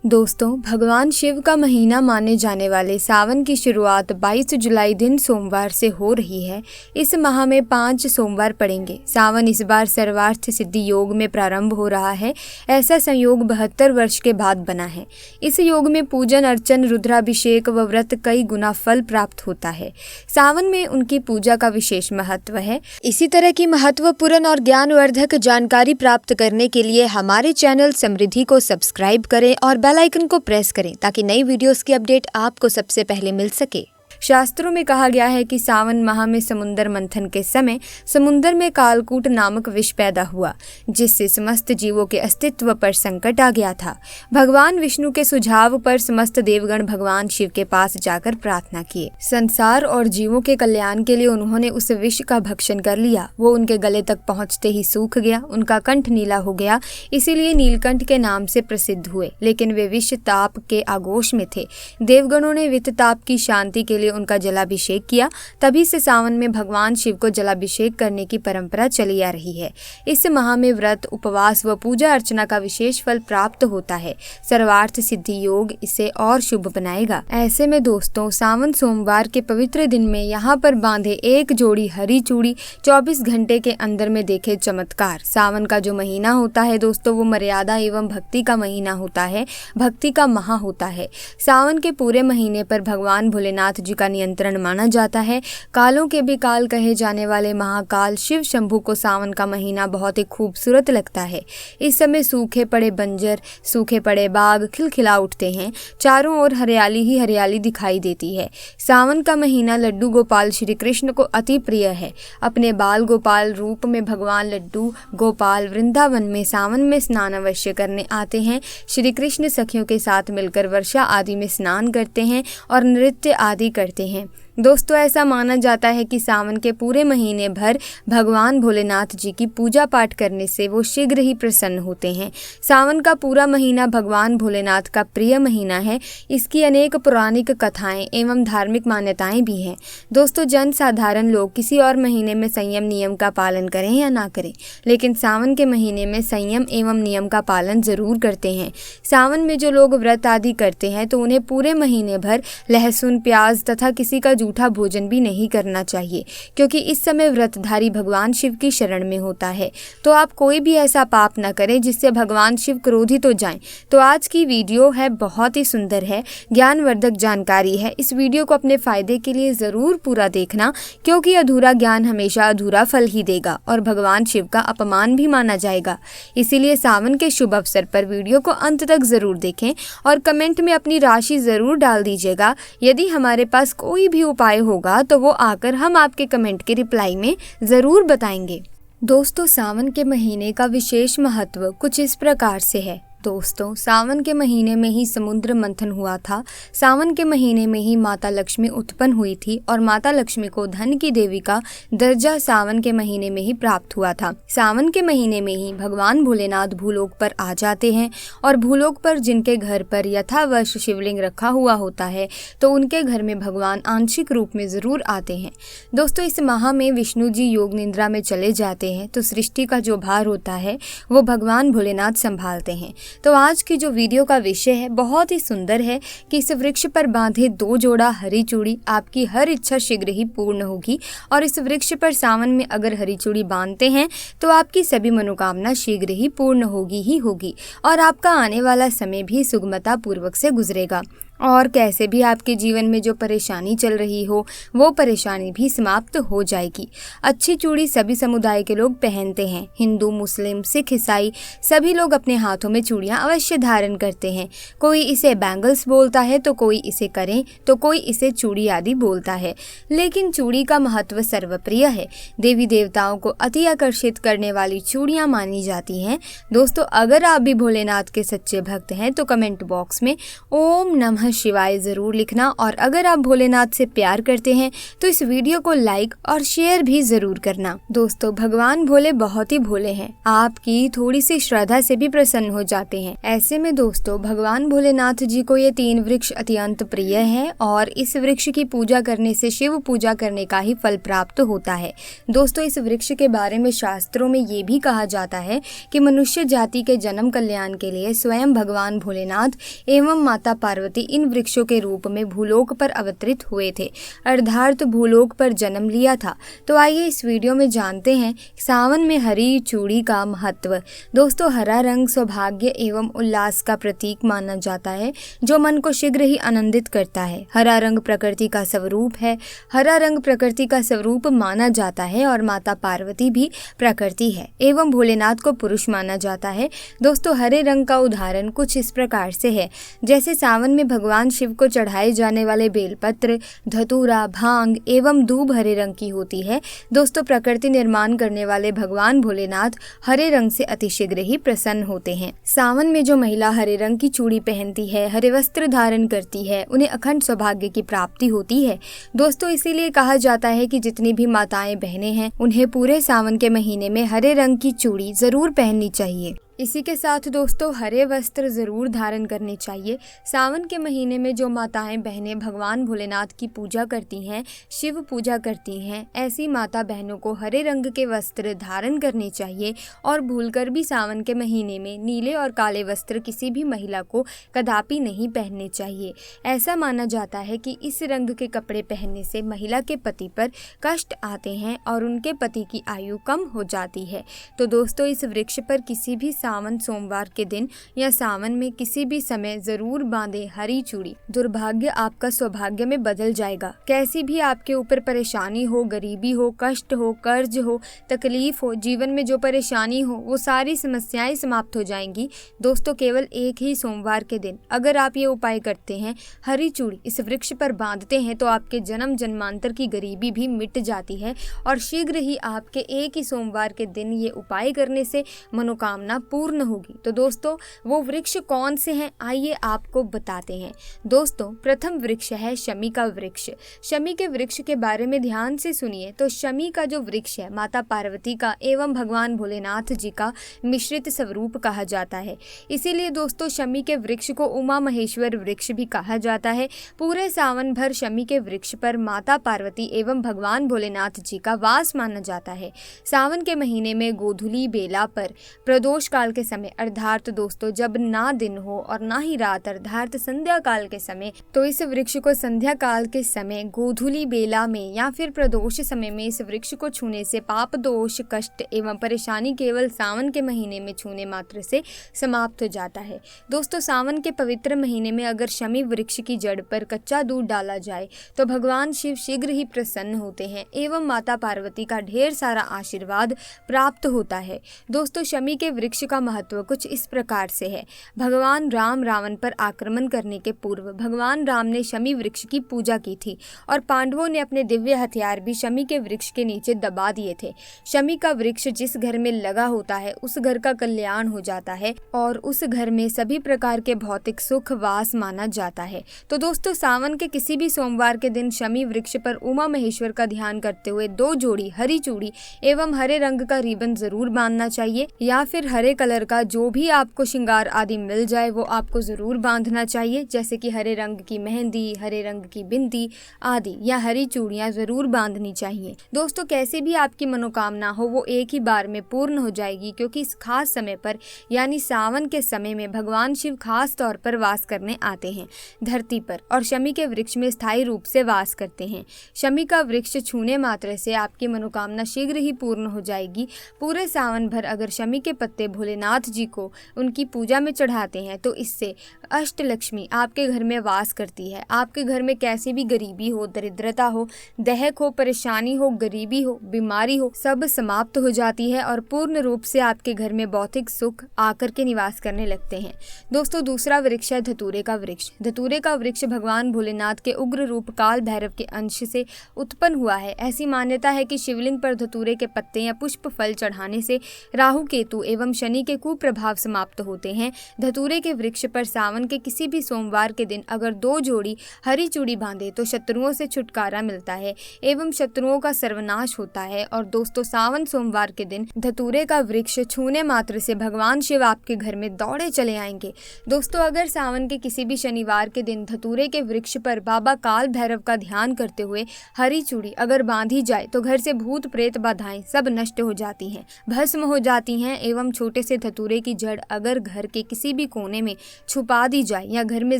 दोस्तों, भगवान शिव का महीना माने जाने वाले सावन की शुरुआत 22 जुलाई दिन सोमवार से हो रही है। इस माह में 5 सोमवार पड़ेंगे। सावन इस बार सर्वार्थ सिद्धि योग में प्रारंभ हो रहा है। ऐसा संयोग 72 वर्ष के बाद बना है। इस योग में पूजन अर्चन, रुद्राभिषेक व व्रत कई गुना फल प्राप्त होता है। सावन में उनकी पूजा का विशेष महत्व है। इसी तरह की महत्वपूर्ण और ज्ञानवर्धक जानकारी प्राप्त करने के लिए हमारे चैनल समृद्धि को सब्सक्राइब करें और बेल आइकन को प्रेस करें ताकि नई वीडियोस की अपडेट आपको सबसे पहले मिल सके। शास्त्रों में कहा गया है कि सावन माह में समुद्र मंथन के समय समुद्र में कालकूट नामक विष पैदा हुआ, जिससे समस्त जीवों के अस्तित्व पर संकट आ गया था। भगवान विष्णु के सुझाव पर समस्त देवगण भगवान शिव के पास जाकर प्रार्थना किए। संसार और जीवों के कल्याण के लिए उन्होंने उस विष का भक्षण कर लिया। वो उनके गले तक पहुंचते ही सूख गया, उनका कंठ नीला हो गया, इसीलिए नीलकंठ के नाम से प्रसिद्ध हुए। लेकिन वे विष ताप के आगोश में थे। देवगणों ने विष ताप की शांति के लिए उनका जलाभिषेक किया। तभी से सावन में भगवान शिव को जलाभिषेक करने की परंपरा चली आ रही है। इस माह में व्रत, उपवास व पूजा अर्चना का विशेष फल प्राप्त होता है। सर्वार्थ सिद्धि योग इसे और शुभ बनाएगा। ऐसे में दोस्तों, सावन सोमवार के पवित्र दिन में यहाँ पर बांधे एक जोड़ी हरी चूड़ी 24 घंटे के अंदर में देखे चमत्कार। सावन का जो महीना होता है दोस्तों, वो मर्यादा एवं भक्ति का महीना होता है, भक्ति का माह होता है। सावन के पूरे महीने पर भगवान भोलेनाथ जी का नियंत्रण माना जाता है। कालों के भी काल कहे जाने वाले महाकाल शिव शंभू को सावन का महीना बहुत ही खूबसूरत लगता है। इस समय सूखे पड़े बंजर, सूखे पड़े बाग खिलखिला उठते हैं। चारों ओर हरियाली ही हरियाली दिखाई देती है। सावन का महीना लड्डू गोपाल श्री कृष्ण को अति प्रिय है। अपने बाल गोपाल रूप में भगवान लड्डू गोपाल वृंदावन में सावन में स्नान अवश्य करने आते हैं। श्री कृष्ण सखियों के साथ मिलकर वर्षा आदि में स्नान करते हैं और नृत्य आदि करते हैं। दोस्तों, ऐसा माना जाता है कि सावन के पूरे महीने भर भगवान भोलेनाथ जी की पूजा पाठ करने से वो शीघ्र ही प्रसन्न होते हैं। सावन का पूरा महीना भगवान भोलेनाथ का प्रिय महीना है। इसकी अनेक पौराणिक कथाएं एवं धार्मिक मान्यताएं भी हैं। दोस्तों, जन साधारण लोग किसी और महीने में संयम नियम का पालन करें या ना करें, लेकिन सावन के महीने में संयम एवं नियम का पालन जरूर करते हैं। सावन में जो लोग व्रत आदि करते हैं तो उन्हें पूरे महीने भर लहसुन, प्याज तथा किसी का जूठा भोजन भी नहीं करना चाहिए, क्योंकि इस समय व्रतधारी भगवान शिव की शरण में होता है। तो आप कोई भी ऐसा पाप न करें जिससे भगवान शिव क्रोधित हो जाएं। तो आज की वीडियो है बहुत ही सुंदर है, ज्ञानवर्धक जानकारी है। इस वीडियो को अपने फायदे के लिए जरूर पूरा देखना, क्योंकि अधूरा ज्ञान हमेशा अधूरा फल ही देगा और भगवान शिव का अपमान भी माना जाएगा। इसीलिए सावन के शुभ अवसर पर वीडियो को अंत तक जरूर देखें और कमेंट में अपनी राशि जरूर डाल दीजिएगा। यदि हमारे पास कोई भी उपाय होगा तो वो आकर हम आपके कमेंट के रिप्लाई में ज़रूर बताएंगे। दोस्तों, सावन के महीने का विशेष महत्व कुछ इस प्रकार से है। दोस्तों, सावन के महीने में ही समुद्र मंथन हुआ था। सावन के महीने में ही माता लक्ष्मी उत्पन्न हुई थी और माता लक्ष्मी को धन की देवी का दर्जा सावन के महीने में ही प्राप्त हुआ था। सावन के महीने में ही भगवान भोलेनाथ भूलोक पर आ जाते हैं और भूलोक पर जिनके घर पर यथावश शिवलिंग रखा हुआ होता है तो उनके घर में भगवान आंशिक रूप में जरूर आते हैं। दोस्तों, इस माह में विष्णु जी योग निद्रा में चले जाते हैं तो सृष्टि का जो भार होता है वो भगवान भोलेनाथ संभालते हैं। तो आज की जो वीडियो का विषय है बहुत ही सुंदर है कि इस वृक्ष पर बांधे 2 जोड़ा हरी चूड़ी, आपकी हर इच्छा शीघ्र ही पूर्ण होगी। और इस वृक्ष पर सावन में अगर हरी चूड़ी बांधते हैं तो आपकी सभी मनोकामना शीघ्र ही पूर्ण होगी ही होगी और आपका आने वाला समय भी सुगमता पूर्वक से गुजरेगा। और कैसे भी आपके जीवन में जो परेशानी चल रही हो वो परेशानी भी समाप्त हो जाएगी। अच्छी चूड़ी सभी समुदाय के लोग पहनते हैं। हिंदू, मुस्लिम, सिख, ईसाई सभी लोग अपने हाथों में चूड़ियां अवश्य धारण करते हैं। कोई इसे बैंगल्स बोलता है तो कोई इसे करें तो कोई इसे चूड़ी आदि बोलता है, लेकिन चूड़ी का महत्व सर्वप्रिय है। देवी देवताओं को अति आकर्षित करने वाली चूड़ियाँ मानी जाती हैं। दोस्तों, अगर आप भी भोलेनाथ के सच्चे भक्त हैं तो कमेंट बॉक्स में ओम नमः शिवाय ज़रूर लिखना, और अगर आप भोलेनाथ से प्यार करते हैं तो इस वीडियो को लाइक और शेयर भी ज़रूर करना। दोस्तों, भगवान भोले बहुत ही भोले हैं, आपकी थोड़ी सी श्रद्धा से भी प्रसन्न हो जाते हैं। ऐसे में दोस्तों, भगवान भोलेनाथ जी को ये 3 वृक्ष अत्यंत प्रिय है और इस वृक्ष की पूजा करने से शिव पूजा करने का ही फल प्राप्त होता है। दोस्तों, इस वृक्ष के बारे में शास्त्रों में ये भी कहा जाता है कि मनुष्य जाति के जन्म कल्याण के लिए स्वयं भगवान भोलेनाथ एवं माता पार्वती इन वृक्षों के रूप में भूलोक पर अवतरित हुए थे, अर्थात भूलोक पर जन्म लिया था। तो आइए इस वीडियो में जानते हैं सावन में हरी चूड़ी का महत्व। दोस्तों, हरा रंग सौभाग्य एवं उल्लास का प्रतीक माना जाता है, जो मन को शीघ्र ही आनंदित करता है। हरा रंग प्रकृति का स्वरूप है, हरा रंग प्रकृति का स्वरूप माना जाता है और माता पार्वती भी प्रकृति है एवं भोलेनाथ को पुरुष माना जाता है। दोस्तों, हरे रंग का उदाहरण कुछ इस प्रकार से है, जैसे सावन में भगवान शिव को चढ़ाए जाने वाले बेलपत्र, धतूरा, भांग एवं दूब हरे रंग की होती है। दोस्तों, प्रकृति निर्माण करने वाले भगवान भोलेनाथ हरे रंग से अतिशीघ्र ही प्रसन्न होते हैं। सावन में जो महिला हरे रंग की चूड़ी पहनती है, हरे वस्त्र धारण करती है, उन्हें अखंड सौभाग्य की प्राप्ति होती है। दोस्तों, इसीलिए कहा जाता है कि जितनी भी माताएं बहनें हैं, उन्हें पूरे सावन के महीने में हरे रंग की चूड़ी जरूर पहननी चाहिए। इसी के साथ दोस्तों, हरे वस्त्र ज़रूर धारण करने चाहिए। सावन के महीने में जो माताएं बहनें भगवान भोलेनाथ की पूजा करती हैं, शिव पूजा करती हैं, ऐसी माता बहनों को हरे रंग के वस्त्र धारण करने चाहिए और भूलकर भी सावन के महीने में नीले और काले वस्त्र किसी भी महिला को कदापि नहीं पहनने चाहिए। ऐसा माना जाता है कि इस रंग के कपड़े पहनने से महिला के पति पर कष्ट आते हैं और उनके पति की आयु कम हो जाती है। तो दोस्तों, इस वृक्ष पर किसी भी सावन सोमवार के दिन या सावन में किसी भी समय जरूर बांधे हरी चूड़ी। दुर्भाग्य आपका सौभाग्य में बदल जाएगा। कैसी भी आपके ऊपर परेशानी हो, गरीबी हो, कष्ट हो, कर्ज हो, तकलीफ हो, जीवन में जो परेशानी हो, वो सारी समस्याएं समाप्त हो जाएंगी। दोस्तों, केवल एक ही सोमवार के दिन अगर आप ये उपाय करते हैं, हरी चूड़ी इस वृक्ष पर बांधते हैं, तो आपके जन्म जन्मांतर की गरीबी भी मिट जाती है और शीघ्र ही आपके एक ही सोमवार के दिन ये उपाय करने से मनोकामना पूर्ण होगी। तो दोस्तों, वो वृक्ष कौन से हैं, आइए आपको बताते हैं। दोस्तों, प्रथम वृक्ष है शमी का वृक्ष। शमी के वृक्ष के बारे में ध्यान से सुनिए। तो शमी का जो वृक्ष है, माता पार्वती का एवं भगवान भोलेनाथ जी का मिश्रित स्वरूप कहा जाता है। इसीलिए दोस्तों, शमी के वृक्ष को उमा महेश्वर वृक्ष भी कहा जाता है। पूरे सावन भर शमी के वृक्ष पर माता पार्वती एवं भगवान भोलेनाथ जी का वास माना जाता है। सावन के महीने में गोधूली बेला पर प्रदोष काल के समय, अर्थात दोस्तों जब ना दिन हो और ना ही रात, अर्थात संध्या काल के समय, तो इस वृक्ष को संध्या काल के समय गोधूली बेला में या फिर प्रदोष समय में इस वृक्ष को छूने से पाप, दोष, कष्ट एवं परेशानी केवल सावन के महीने में छूने मात्र से समाप्त हो जाता है। दोस्तों, सावन के पवित्र महीने में अगर शमी वृक्ष की जड़ पर कच्चा दूध डाला जाए तो भगवान शिव शीघ्र ही प्रसन्न होते हैं एवं माता पार्वती का ढेर सारा आशीर्वाद प्राप्त होता है। दोस्तों, शमी के वृक्ष का महत्व कुछ इस प्रकार से है। भगवान राम रावण पर आक्रमण करने के पूर्व भगवान राम ने शमी वृक्ष की पूजा की थी और पांडवों ने अपने दिव्य हथियार भी शमी के वृक्ष के नीचे दबा दिए थे। शमी का वृक्ष जिस घर में लगा होता है, उस घर का कल्याण हो जाता है और उस घर में सभी प्रकार के भौतिक सुख वास माना जाता है। तो दोस्तों, सावन के किसी भी सोमवार के दिन शमी वृक्ष पर उमा महेश्वर का ध्यान करते हुए 2 जोड़ी हरी चूड़ी एवं हरे रंग का रिबन जरूर बांधना चाहिए, या फिर हरे कलर का जो भी आपको श्रृंगार आदि मिल जाए वो आपको जरूर बांधना चाहिए, जैसे कि हरे रंग की मेहंदी, हरे रंग की बिंदी आदि या हरी चूड़ियां जरूर बांधनी चाहिए। दोस्तों, कैसे भी आपकी मनोकामना हो वो एक ही बार में पूर्ण हो जाएगी, क्योंकि इस खास समय पर यानी सावन के समय में भगवान शिव खास तौर पर वास करने आते हैं धरती पर और शमी के वृक्ष में स्थायी रूप से वास करते हैं। शमी का वृक्ष छूने मात्र से आपकी मनोकामना शीघ्र ही पूर्ण हो जाएगी। पूरे सावन भर अगर शमी के पत्ते भोलेनाथ जी को उनकी पूजा में चढ़ाते हैं तो इससे अष्टलक्ष्मी आपके घर में वास करती है। आपके घर में कैसी भी गरीबी हो, दरिद्रता हो, दहक हो, परेशानी हो, गरीबी हो, बीमारी हो, सब समाप्त हो जाती है और पूर्ण रूप से आपके घर में भौतिक सुख आकर के निवास करने लगते हैं। दोस्तों, दूसरा वृक्ष है धतूरे का वृक्ष। धतूरे का वृक्ष भगवान भोलेनाथ के उग्र रूप काल भैरव के अंश से उत्पन्न हुआ है। ऐसी मान्यता है कि शिवलिंग पर धतूरे के पत्ते या पुष्प फल चढ़ाने से राहु, केतु एवं शनि के कुप्रभाव समाप्त होते हैं। धतूरे के वृक्ष पर सावन के किसी भी सोमवार के दिन अगर 2 जोड़ी हरी चूड़ी बांधे तो शत्रुओं से छुटकारा मिलता है एवं शत्रुओं का सर्वनाश होता है। और दोस्तों, सावन सोमवार के दिन धतूरे का वृक्ष छूने मात्र से भगवान शिव आपके घर में दौड़े चले आएंगे। दोस्तों, अगर सावन के किसी भी शनिवार के दिन धतूरे के वृक्ष पर बाबा काल भैरव का ध्यान करते हुए हरी चूड़ी अगर बांधी जाए तो घर से भूत प्रेत बाधाएं सब नष्ट हो जाती हैं, भस्म हो जाती हैं एवं छोटे से धतूरे की जड़ अगर घर के किसी भी कोने में छुपा दी जाए या घर में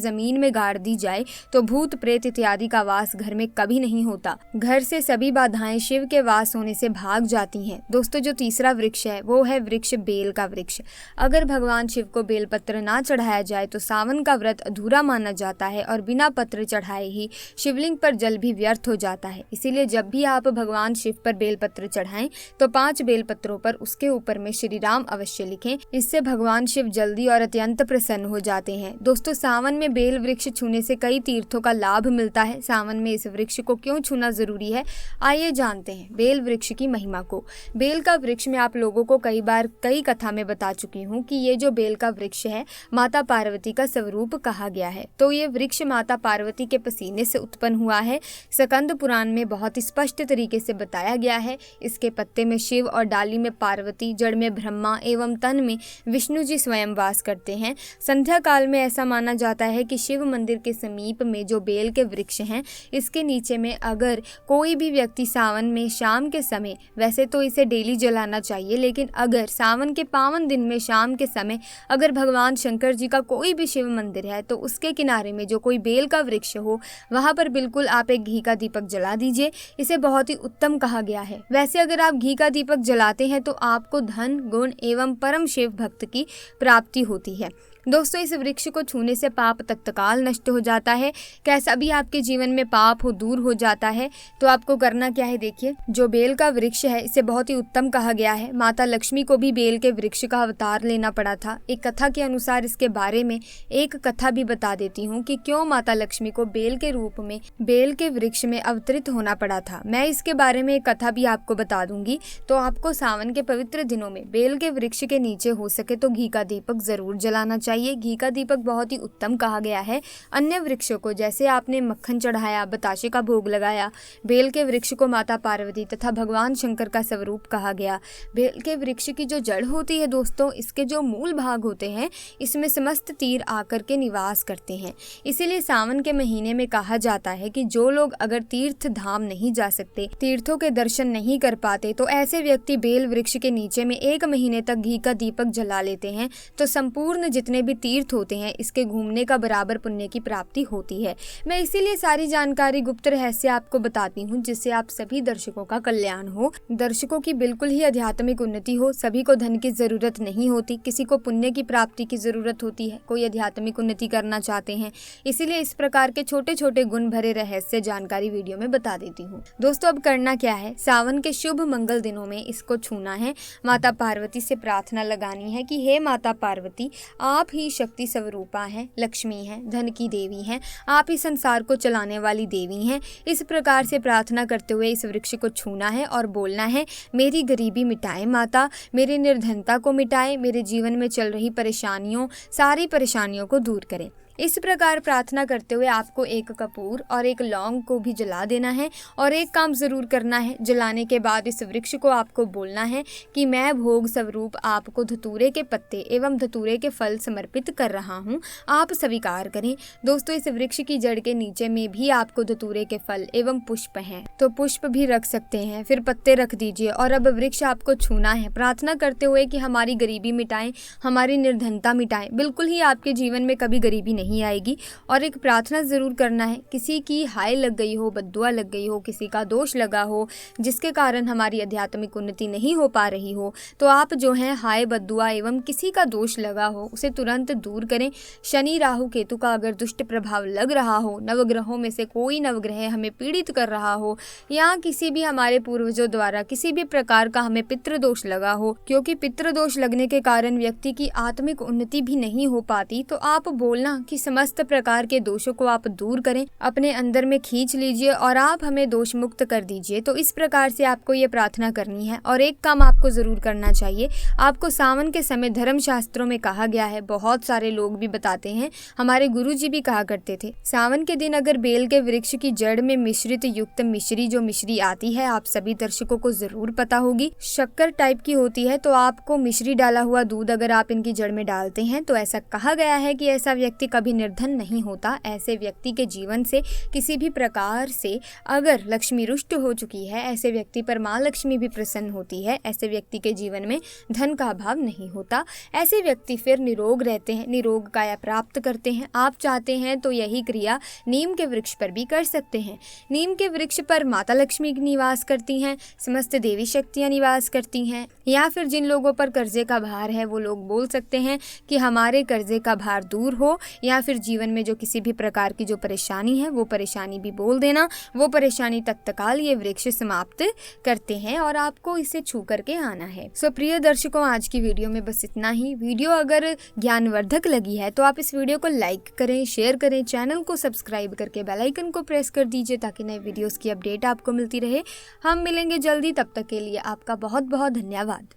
जमीन में गाड़ दी जाए तो भूत प्रेत इत्यादि का वास घर में कभी नहीं होता। घर से सभी बाधाएं शिव के वास होने से भाग जाती हैं। दोस्तों, जो तीसरा वृक्ष है वो है वृक्ष बेल का वृक्ष। अगर भगवान शिव को बेलपत्र ना चढ़ाया जाए तो सावन का व्रत अधूरा माना जाता है और बिना पत्र चढ़ाए ही शिवलिंग पर जल भी व्यर्थ हो जाता है। इसीलिए जब भी आप भगवान शिव पर बेलपत्र चढ़ाएं तो 5 बेलपत्रों पर उसके ऊपर में श्री राम अवश्य लिखें। इससे भगवान शिव जल्दी और अत्यंत प्रसन्न हो जाते हैं। दोस्तों, सावन में बेल वृक्ष छूने से कई तीर्थों का लाभ मिलता है। सावन में इस वृक्ष को क्यों छूना जरूरी है, आइए जानते हैं बेल वृक्ष की महिमा को। बेल का वृक्ष मैं आप लोगों को कई बार कई कथा में बता चुकी हूँ कि ये जो बेल का वृक्ष है माता पार्वती का स्वरूप कहा गया है। तो ये वृक्ष माता पार्वती के पसीने से उत्पन्न हुआ है। स्कंद पुराण में बहुत स्पष्ट तरीके से बताया गया है। इसके पत्ते में शिव और डाली में पार्वती, जड़ में ब्रह्मा एवं तन में विष्णु जी स्वयं वास करते हैं। संध्या काल में ऐसा माना जाता है कि शिव मंदिर के समीप में जो बेल के वृक्ष हैं इसके नीचे में अगर कोई भी व्यक्ति सावन में शाम के समय, वैसे तो इसे डेली जलाना चाहिए, लेकिन अगर सावन के पावन दिन में शाम के समय अगर भगवान शंकर जी का कोई भी शिव मंदिर है तो उसके किनारे में जो कोई बेल का वृक्ष हो वहां पर बिल्कुल आप एक घी का दीपक जला दीजिए। इसे बहुत ही उत्तम कहा गया है। वैसे अगर आप घी का दीपक जलाते हैं तो आपको धन, गुण एवं परम शिव भक्त की प्राप्ति होती है। दोस्तों, इस वृक्ष को छूने से पाप तत्काल नष्ट हो जाता है। कैसा भी आपके जीवन में पाप हो दूर हो जाता है। तो आपको करना क्या है, देखिए, जो बेल का वृक्ष है इसे बहुत ही उत्तम कहा गया है। माता लक्ष्मी को भी बेल के वृक्ष का अवतार लेना पड़ा था। एक कथा के अनुसार इसके बारे में एक कथा भी बता देती हूँ कि क्यों माता लक्ष्मी को बेल के रूप में बेल के वृक्ष में अवतरित होना पड़ा था। मैं इसके बारे में एक कथा भी आपको बता दूंगी। तो आपको सावन के पवित्र दिनों में बेल के वृक्ष के नीचे हो सके तो घी का दीपक जरूर जलाना चाहिए। घी का दीपक बहुत ही उत्तम कहा गया है। अन्य वृक्षों को जैसे आपने मक्खन चढ़ाया, बताशे का भोग लगाया, बेल के वृक्ष को माता पार्वती तथा भगवान शंकर का स्वरूप कहा गया। बेल के वृक्ष की जो जड़ होती है दोस्तों, इसके जो मूल भाग होते हैं इसमें समस्त तीर आकर के निवास करते हैं। इसीलिए सावन के महीने में कहा जाता है कि जो लोग अगर तीर्थ धाम नहीं जा सकते, तीर्थों के दर्शन नहीं कर पाते, तो ऐसे व्यक्ति बेल वृक्ष के नीचे में 1 महीने तक घी का दीपक जला लेते हैं तो संपूर्ण जितने भी तीर्थ होते हैं इसके घूमने का बराबर पुण्य की प्राप्ति होती है। मैं इसीलिए सारी जानकारी गुप्त रहस्य आपको बताती हूँ जिससे आप सभी दर्शकों का कल्याण हो, दर्शकों की बिल्कुल ही आध्यात्मिक उन्नति हो। सभी को धन की जरूरत नहीं होती, किसी को पुण्य की प्राप्ति की जरूरत होती है, कोई आध्यात्मिक उन्नति करना चाहते हैं। इसीलिए इस प्रकार के छोटे छोटे गुण भरे रहस्य जानकारी वीडियो में बता देती हूँ। दोस्तों, अब करना क्या है, सावन के शुभ मंगल दिनों में इसको छूना है। माता पार्वती से प्रार्थना लगानी है कि हे माता पार्वती, आप ही शक्ति स्वरूपा हैं, लक्ष्मी हैं, धन की देवी हैं, आप ही संसार को चलाने वाली देवी हैं। इस प्रकार से प्रार्थना करते हुए इस वृक्ष को छूना है और बोलना है, मेरी गरीबी मिटाए माता, मेरी निर्धनता को मिटाए, मेरे जीवन में चल रही परेशानियों, सारी परेशानियों को दूर करें। इस प्रकार प्रार्थना करते हुए आपको एक कपूर और एक लौंग को भी जला देना है। और एक काम जरूर करना है, जलाने के बाद इस वृक्ष को आपको बोलना है कि मैं भोग स्वरूप आपको धतूरे के पत्ते एवं धतूरे के फल समर्पित कर रहा हूँ, आप स्वीकार करें। दोस्तों, इस वृक्ष की जड़ के नीचे में भी आपको धतूरे के फल एवं पुष्प हैं, तो पुष्प भी रख सकते हैं, फिर पत्ते रख दीजिए। और अब वृक्ष आपको छूना है, प्रार्थना करते हुए कि हमारी गरीबी मिटाएं, हमारी निर्धनता मिटाएं। बिल्कुल ही आपके जीवन में कभी गरीबी नहीं आएगी। और एक प्रार्थना जरूर करना है, किसी की हाय लग गई हो, बद्दुआ लग गई हो, किसी का दोष लगा हो जिसके कारण हमारी आध्यात्मिक उन्नति नहीं हो पा रही हो, तो आप जो है हाय बद्दुआ एवं किसी का दोष लगा हो उसे तुरंत दूर करें। शनि राहु केतु का अगर दुष्ट प्रभाव लग रहा हो, नवग्रहों में से कोई नवग्रह हमें पीड़ित कर रहा हो, या किसी भी हमारे पूर्वजों द्वारा किसी भी प्रकार का हमें पितृदोष लगा हो, क्योंकि पितृदोष लगने के कारण व्यक्ति की आत्मिक उन्नति भी नहीं हो पाती, तो आप बोलना कि कि समस्त प्रकार के दोषों को आप दूर करें, अपने अंदर में खींच लीजिए और आप हमें दोष मुक्त कर दीजिए। तो इस प्रकार से आपको ये प्रार्थना करनी है। और एक काम आपको जरूर करना चाहिए, आपको सावन के समय धर्म शास्त्रों में कहा गया है, बहुत सारे लोग भी बताते हैं, हमारे गुरुजी भी कहा करते थे, सावन के दिन अगर बेल के वृक्ष की जड़ में मिश्रित युक्त मिश्री, जो मिश्री आती है आप सभी दर्शकों को जरूर पता होगी, शक्कर टाइप की होती है, तो आपको मिश्री डाला हुआ दूध अगर आप इनकी जड़ में डालते हैं तो ऐसा कहा गया है कि ऐसा व्यक्ति कभी निर्धन नहीं होता। ऐसे व्यक्ति के जीवन से किसी भी प्रकार से अगर लक्ष्मी रुष्ट हो चुकी है, ऐसे व्यक्ति पर माँ लक्ष्मी भी प्रसन्न होती है, ऐसे व्यक्ति के जीवन में धन का अभाव नहीं होता, ऐसे व्यक्ति फिर निरोग रहते हैं, निरोग काया प्राप्त करते हैं। आप चाहते हैं तो यही क्रिया नीम के वृक्ष पर भी कर सकते हैं। नीम के वृक्ष पर माता लक्ष्मी निवास करती हैं, समस्त देवी शक्तियां निवास करती हैं, या फिर जिन लोगों पर कर्जे का भार है वो लोग बोल सकते हैं कि हमारे कर्जे का भार दूर हो, या फिर जीवन में जो किसी भी प्रकार की जो परेशानी है वो परेशानी भी बोल देना, वो परेशानी तत्काल ये वृक्ष समाप्त करते हैं और आपको इसे छू करके आना है। सो प्रिय दर्शकों, आज की वीडियो में बस इतना ही। वीडियो अगर ज्ञानवर्धक लगी है तो आप इस वीडियो को लाइक करें, शेयर करें, चैनल को सब्सक्राइब करके बेल आइकन को प्रेस कर दीजिए ताकि नए वीडियोस की अपडेट आपको मिलती रहे। हम मिलेंगे जल्दी, तब तक के लिए आपका बहुत बहुत धन्यवाद।